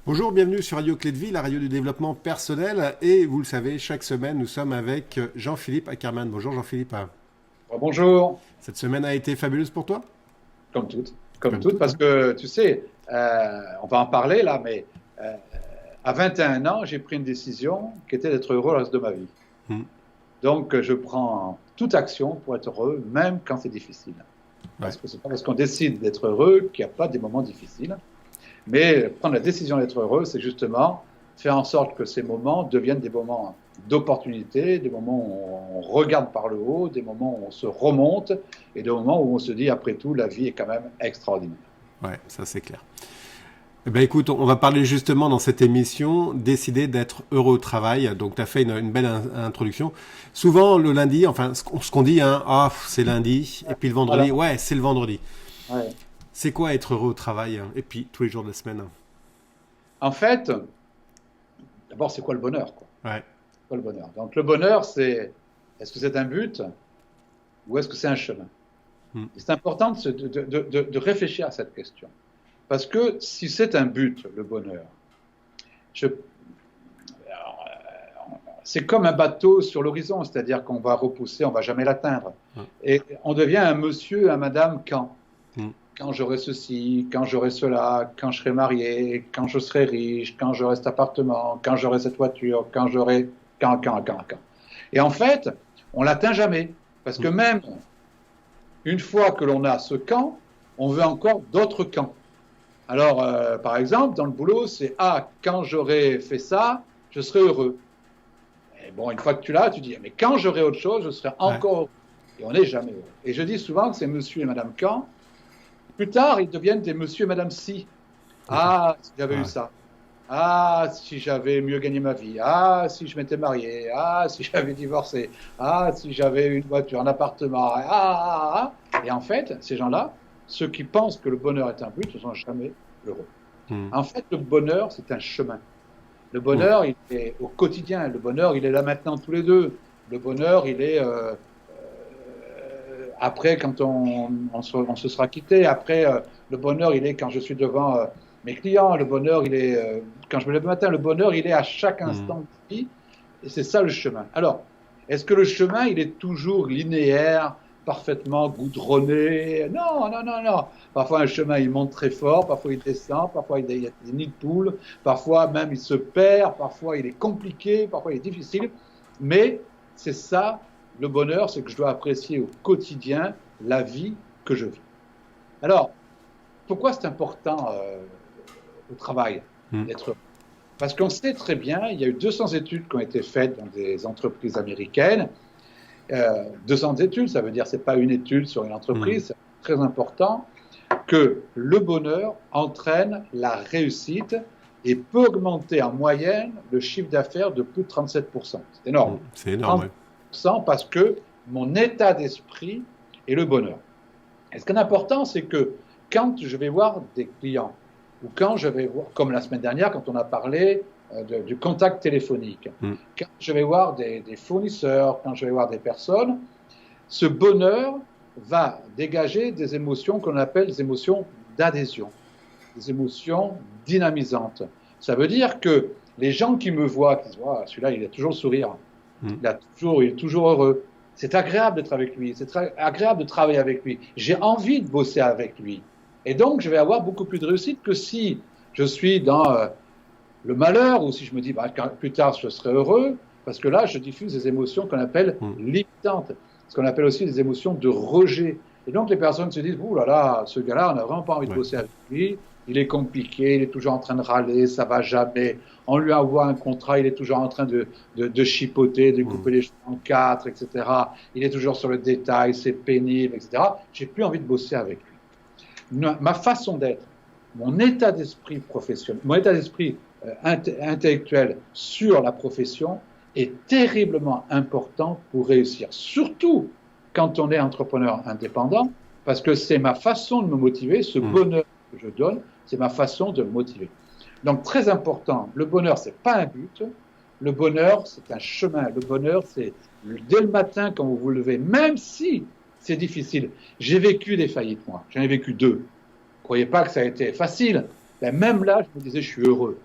Bonjour, bienvenue sur Radio Clé de Vie, la radio du développement personnel. Et vous le savez, chaque semaine, nous sommes avec Jean-Philippe Ackermann. Bonjour Jean-Philippe. Bonjour, Cette semaine a été fabuleuse pour toi? comme Comme toutes, toutes, parce hein. que tu sais, on va en parler là, mais euh, à 21 ans, j'ai pris une décision qui était d'être heureux le reste de ma vie. Hmm. Donc, je prends toute action pour être heureux, même quand c'est difficile. Ouais, Parce que c'est pas parce qu'on décide d'être heureux qu'il n'y a pas des moments difficiles. Mais prendre la décision d'être heureux, c'est justement faire en sorte que ces moments deviennent des moments d'opportunité, des moments où on regarde par le haut, des moments où on se remonte et des moments où on se dit, après tout, la vie est quand même extraordinaire. ouais, ça c'est clair. Eh ben écoute, on va parler justement dans cette émission, décider d'être heureux au travail. Donc tu as fait une belle introduction. Souvent le lundi, enfin ce qu'on dit, hein, ah c'est lundi, et puis le vendredi, Voilà. ouais c'est le vendredi. Ouais. C'est quoi être heureux au travail, hein, et puis tous les jours de la semaine? En fait, d'abord, c'est quoi le bonheur, quoi? Ouais. Quoi le bonheur? Donc, le bonheur, c'est est-ce que c'est un but ou est-ce que c'est un chemin? Hmm. Et c'est important de réfléchir à cette question. Parce que si c'est un but, le bonheur, je, c'est comme un bateau sur l'horizon, c'est-à-dire qu'on va repousser, on va jamais l'atteindre. Hmm. Et on devient un monsieur, un madame quand? Hmm. Quand j'aurai ceci, quand j'aurai cela, quand je serai marié, quand je serai riche, quand j'aurai cet appartement, quand j'aurai cette voiture, quand j'aurai... Quand. Et en fait, on l'atteint jamais. Parce que même une fois que l'on a ce quand, on veut encore d'autres quand. Alors, par exemple, dans le boulot, c'est ah, quand j'aurai fait ça, je serai heureux. Et bon, une fois que tu l'as, tu dis mais quand j'aurai autre chose, je serai Ouais. encore heureux. Et on n'est jamais heureux. Et je dis souvent que c'est monsieur et madame quand. Plus tard, ils deviennent des monsieur et madame si. Ah, si j'avais eu Ouais. ça. Ah, si j'avais mieux gagné ma vie. Ah, si je m'étais marié. Ah, si j'avais divorcé. Ah, si j'avais une voiture, un appartement. Et en fait, ces gens-là, ceux qui pensent que le bonheur est un but, ne sont jamais heureux. Hmm. En fait, le bonheur, c'est un chemin. Le Hmm. bonheur, il est au quotidien. Le bonheur, il est là maintenant tous les deux. Le bonheur, il est après quand on se sera quitté. Après, le bonheur, il est quand je suis devant mes clients. Le bonheur, il est quand je me lève le matin. Le bonheur, il est à chaque Hmm. instant de vie. Et c'est ça le chemin. Alors, est-ce que le chemin, il est toujours linéaire, parfaitement goudronné? Non, non, non, non. Parfois, un chemin, il monte très fort. Parfois, il descend. Parfois, il y a des nids de poules. Parfois, même, il se perd. Parfois, il est compliqué. Parfois, il est difficile. Mais c'est ça, le bonheur, c'est que je dois apprécier au quotidien la vie que je vis. Alors, pourquoi c'est important au travail Hmm. d'être... Parce qu'on sait très bien, il y a eu 200 études qui ont été faites dans des entreprises américaines. 200 études, ça veut dire c'est pas une étude sur une Hmm. entreprise, c'est très important que le bonheur entraîne la réussite et peut augmenter en moyenne le chiffre d'affaires de plus de 37%. C'est Hmm. énorme. C'est énorme, ouais. 37% parce que mon état d'esprit est le bonheur. Et ce qui est important, c'est que quand je vais voir des clients, ou quand je vais voir, comme la semaine dernière, quand on a parlé du contact téléphonique, Hmm. quand je vais voir des fournisseurs, quand je vais voir des personnes, ce bonheur va dégager des émotions qu'on appelle des émotions d'adhésion, des émotions dynamisantes. Ça veut dire que les gens qui me voient, qui disent oh, celui-là, il a toujours le sourire, Hmm. il est toujours heureux. C'est agréable d'être avec lui, c'est agréable de travailler avec lui. J'ai envie de bosser avec lui. Et donc, je vais avoir beaucoup plus de réussite que si je suis dans le malheur ou si je me dis bah, plus tard je serai heureux, parce que là, je diffuse des émotions qu'on appelle Hmm. limitantes, ce qu'on appelle aussi des émotions de rejet. Et donc, les personnes se disent ouh là là, ce gars-là, on n'a vraiment pas envie de Ouais. bosser avec lui. Il est compliqué, il est toujours en train de râler, ça va jamais. On lui envoie un contrat, il est toujours en train de chipoter, de Hmm. couper les cheveux en quatre, etc. Il est toujours sur le détail, c'est pénible, etc. J'ai plus envie de bosser avec lui. Ma façon d'être, mon état d'esprit professionnel, mon état d'esprit intellectuel sur la profession est terriblement important pour réussir. Surtout quand on est entrepreneur indépendant, parce que c'est ma façon de me motiver, ce Hmm. bonheur que je donne, c'est ma façon de me motiver. Donc très important, le bonheur, c'est pas un but, le bonheur, c'est un chemin. Le bonheur, c'est dès le matin quand vous vous levez, même si c'est difficile. J'ai vécu des faillites, moi. J'en ai vécu deux. Ne croyez pas que ça a été facile. Ben, même là, je me disais, je suis heureux.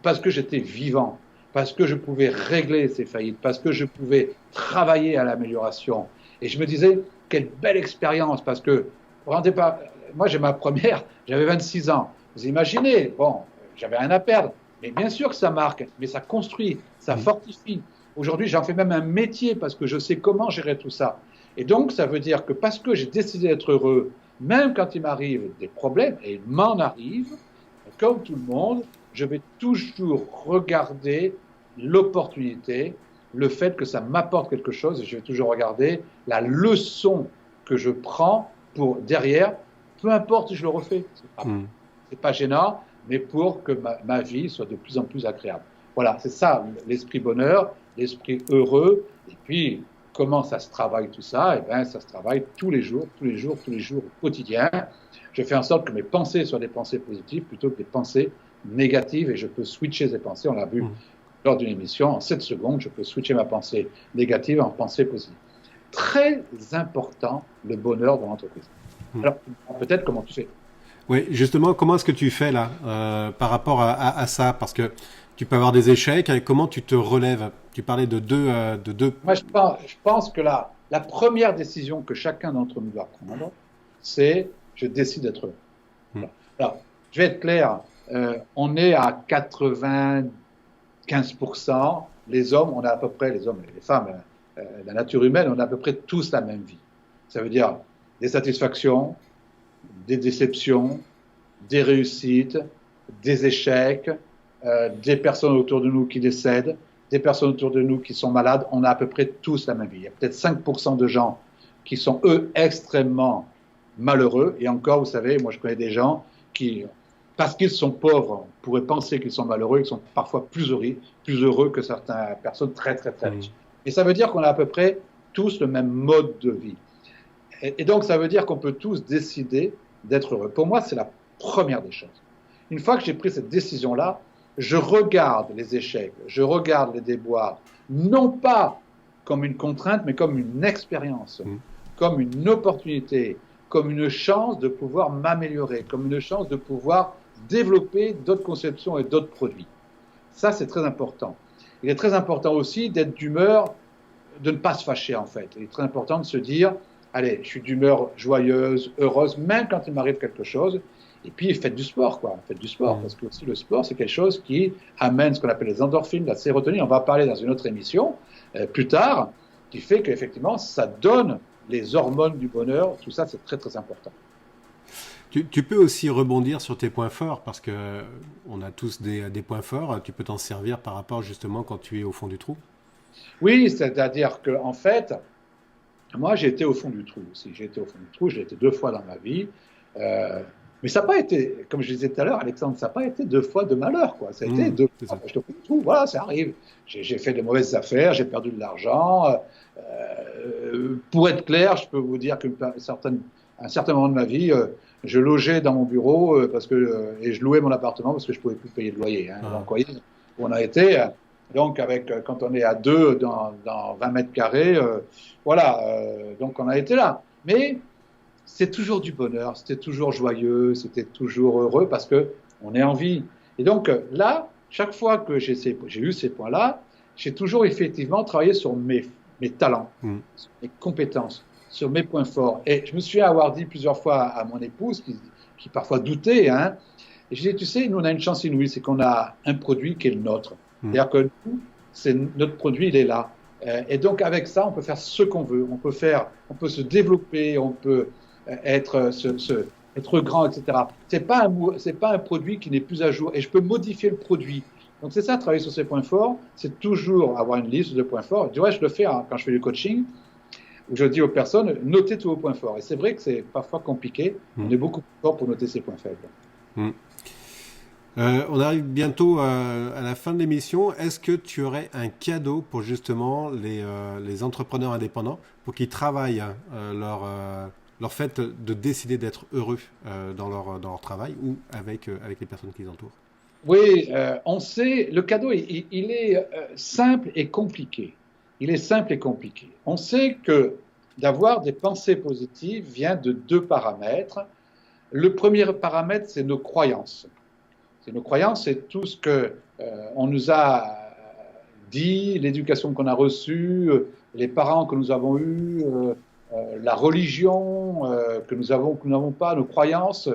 parce que j'étais vivant, parce que je pouvais régler ces faillites, parce que je pouvais travailler à l'amélioration. Et je me disais, quelle belle expérience, parce que, vous vous rendez pas, moi j'ai ma première, j'avais 26 ans. Vous imaginez, bon, j'avais rien à perdre, mais bien sûr que ça marque, mais ça construit, ça Mm. fortifie. Aujourd'hui, j'en fais même un métier parce que je sais comment gérer tout ça. Et donc, ça veut dire que parce que j'ai décidé d'être heureux, même quand il m'arrive des problèmes, et il m'en arrive, comme tout le monde, je vais toujours regarder l'opportunité, le fait que ça m'apporte quelque chose, et je vais toujours regarder la leçon que je prends pour derrière, peu importe si je le refais, Mm. c'est pas gênant, mais pour que ma vie soit de plus en plus agréable. Voilà, c'est ça l'esprit bonheur, l'esprit heureux, et puis comment ça se travaille tout ça? Eh bien, ça se travaille tous les jours, tous les jours, tous les jours, au quotidien. Je fais en sorte que mes pensées soient des pensées positives plutôt que des pensées négatives et je peux switcher ces pensées. On l'a vu Mm. lors d'une émission, en 7 secondes, je peux switcher ma pensée négative en pensée positive. Très important, le bonheur dans l'entreprise. Mm. Alors, peut-être comment tu fais. Oui, justement, comment est-ce que tu fais là par rapport à ça? Parce que tu peux avoir des échecs. Et comment tu te relèves? Tu parlais de deux. Moi, je pense que la première décision que chacun d'entre nous doit prendre, c'est je décide d'être heureux. Mm. Alors, je vais être clair, on est à 95%, les hommes, on a à peu près, les hommes et les femmes, la nature humaine, on a à peu près tous la même vie. Ça veut dire des satisfactions, des déceptions, des réussites, des échecs, des personnes autour de nous qui décèdent, des personnes autour de nous qui sont malades. On a à peu près tous la même vie. Il y a peut-être 5% de gens qui sont, eux, extrêmement malheureux. Et encore, vous savez, moi je connais des gens qui, parce qu'ils sont pauvres, on pourrait penser qu'ils sont malheureux, ils sont parfois plus heureux que certaines personnes très, très, très Mm. riches. Et ça veut dire qu'on a à peu près tous le même mode de vie. Et donc, ça veut dire qu'on peut tous décider d'être heureux. Pour moi, c'est la première des choses. Une fois que j'ai pris cette décision-là, je regarde les échecs, je regarde les déboires, non pas comme une contrainte, mais comme une expérience, Mm. comme une opportunité, comme une chance de pouvoir m'améliorer, comme une chance de pouvoir développer d'autres conceptions et d'autres produits. Ça, c'est très important. Il est très important aussi d'être d'humeur, de ne pas se fâcher en fait. Il est très important de se dire, allez, je suis d'humeur joyeuse, heureuse, même quand il m'arrive quelque chose. Et puis, faites du sport, quoi. Faites du sport, parce que aussi le sport, c'est quelque chose qui amène ce qu'on appelle les endorphines, la sérotonine. On va parler dans une autre émission plus tard, qui fait qu'effectivement, ça donne les hormones du bonheur. Tout ça, c'est très, très important. Tu peux aussi rebondir sur tes points forts parce que on a tous des points forts. Tu peux t'en servir par rapport justement quand tu es au fond du trou. Oui, c'est-à-dire que en fait, moi, j'ai été au fond du trou aussi. J'ai été au fond du trou, j'ai été 2 fois dans ma vie. Euh, mais ça n'a pas été, comme je disais tout à l'heure, Alexandre, ça n'a pas été 2 fois de malheur, quoi. Ça a été Mm. deux C'est fois. ça. J'étais au fond du trou, voilà, ça arrive. J'ai fait de mauvaises affaires, j'ai perdu de l'argent. Pour être clair, je peux vous dire qu'à un certain moment de ma vie, je logeais dans mon bureau et je louais mon appartement parce que je ne pouvais plus payer de loyer. Hein. Ah. Donc, vous voyez où on a été. Donc, quand on est à deux dans 20 mètres carrés, voilà, donc on a été là. Mais c'est toujours du bonheur, c'était toujours joyeux, c'était toujours heureux parce que on est en vie. Et donc là, chaque fois que j'ai eu ces points-là, j'ai toujours effectivement travaillé sur mes talents, Mm. sur mes compétences, sur mes points forts. Et je me suis avoir dit plusieurs fois à mon épouse, qui parfois doutait, hein, et je disais, tu sais, nous on a une chance inouïe, c'est qu'on a un produit qui est le nôtre. Mm. C'est-à-dire que nous, notre produit, il est là. Et donc avec ça, on peut faire ce qu'on veut. On peut se développer, on peut être grand, etc. C'est pas un produit qui n'est plus à jour. Et je peux modifier le produit. Donc c'est ça, travailler sur ses points forts. C'est toujours avoir une liste de points forts. Du reste, je le fais quand je fais du coaching, où je dis aux personnes, notez tous vos points forts. Et c'est vrai que c'est parfois compliqué. On est beaucoup plus fort pour noter ses points faibles. Mm. On arrive bientôt à la fin de l'émission. Est-ce que tu aurais un cadeau pour justement les entrepreneurs indépendants pour qu'ils travaillent leur fait de décider d'être heureux dans leur travail ou avec les personnes qui les entourent? Oui, on sait, le cadeau, il est simple et compliqué. Il est simple et compliqué. On sait que d'avoir des pensées positives vient de 2 paramètres. Le premier paramètre, c'est nos croyances. C'est nos croyances, c'est tout ce que on nous a dit, l'éducation qu'on a reçue, les parents que nous avons eus, la religion que nous avons, que nous n'avons pas, nos croyances.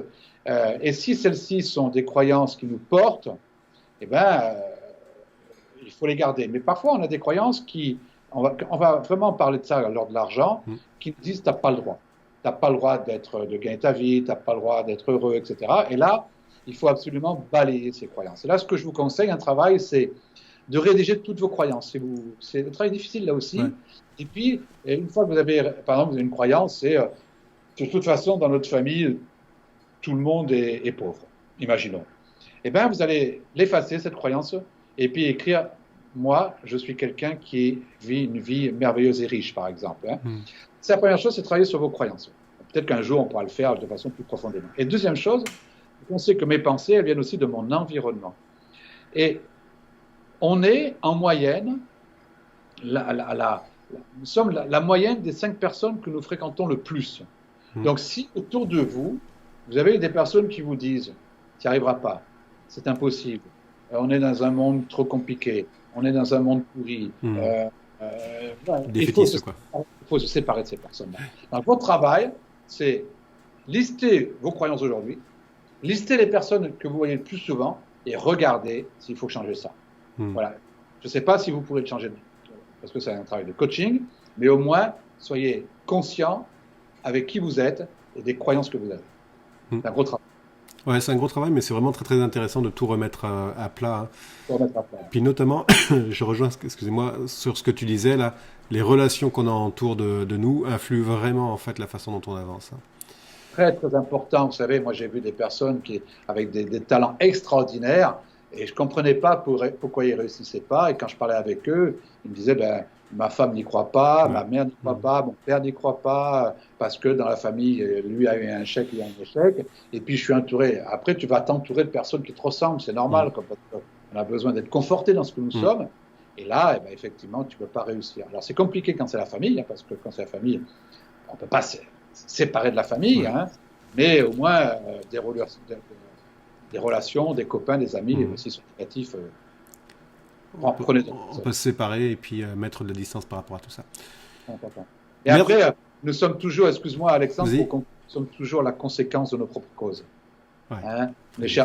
Et si celles-ci sont des croyances qui nous portent, eh ben, il faut les garder. Mais parfois, on a des croyances qui, on va vraiment parler de ça lors de l'argent, qui nous disent, t'as pas le droit. T'as pas le droit de gagner ta vie, t'as pas le droit d'être heureux, etc. Et là, il faut absolument balayer ces croyances. Et là, ce que je vous conseille, un travail, c'est de rédiger toutes vos croyances. C'est un travail difficile là aussi. Ouais. Et puis, une fois que vous avez, par exemple, vous avez une croyance, c'est de toute façon, dans notre famille, tout le monde est pauvre, imaginons. Eh bien, vous allez l'effacer, cette croyance, et puis écrire, moi, je suis quelqu'un qui vit une vie merveilleuse et riche, par exemple. Hein. C'est la première chose, c'est de travailler sur vos croyances. Peut-être qu'un jour, on pourra le faire de façon plus profondément. Et deuxième chose, on sait que mes pensées, elles viennent aussi de mon environnement. Et on est, en moyenne, nous sommes la moyenne des 5 personnes que nous fréquentons le plus. Donc, si autour de vous, vous avez des personnes qui vous disent « tu n'y arriveras pas, c'est impossible, on est dans un monde trop compliqué, on est dans un monde pourri il faut se séparer de ces personnes-là. » Donc, votre travail, c'est lister vos croyances aujourd'hui, lister les personnes que vous voyez le plus souvent et regardez s'il faut changer ça. Voilà. Je ne sais pas si vous pourrez le changer parce que c'est un travail de coaching, mais au moins, soyez conscient avec qui vous êtes et des croyances que vous avez. C'est un gros travail. Ouais, c'est un gros travail, mais c'est vraiment très très intéressant de tout remettre à plat. Remettre à plat. Puis notamment, je rejoins, excusez-moi, sur ce que tu disais là, les relations qu'on a autour de nous influent vraiment en fait la façon dont on avance. Très très important. Vous savez, moi j'ai vu des personnes avec des talents extraordinaires et je ne comprenais pas pourquoi ils ne réussissaient pas. Et quand je parlais avec eux, ils me disaient ma femme n'y croit pas, ma mère n'y croit pas, mon père n'y croit pas, parce que dans la famille, lui a eu un échec, il a un échec. Et puis je suis entouré. Après, tu vas t'entourer de personnes qui te ressemblent, c'est normal. On a besoin d'être conforté dans ce que nous sommes. Et là, eh ben, effectivement, tu ne peux pas réussir. Alors c'est compliqué quand c'est la famille, hein, parce que quand c'est la famille, on ne peut pas se séparer de la famille, hein, mais au moins des relations, des copains, des amis, aussi significatifs. On peut se séparer et puis mettre de la distance par rapport à tout ça. Et après, nous sommes toujours, excuse-moi Alexandre, nous sommes toujours la conséquence de nos propres causes. Ouais. Hein,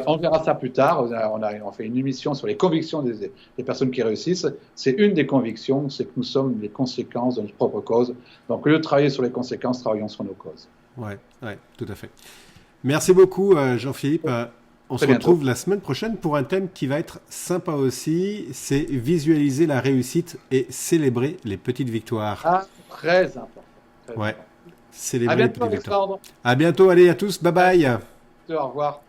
on verra ça plus tard. On fait une émission sur les convictions des personnes qui réussissent. C'est une des convictions, c'est que nous sommes les conséquences de notre propre cause. Donc, au lieu de travailler sur les conséquences, travaillons sur nos causes. Oui, tout à fait. Merci beaucoup, Jean-Philippe. On se retrouve la semaine prochaine pour un thème qui va être sympa aussi. C'est visualiser la réussite et célébrer les petites victoires. Ah, très important. Célébrer les petites victoires. À bientôt, allez à tous. Bye bye. Au revoir.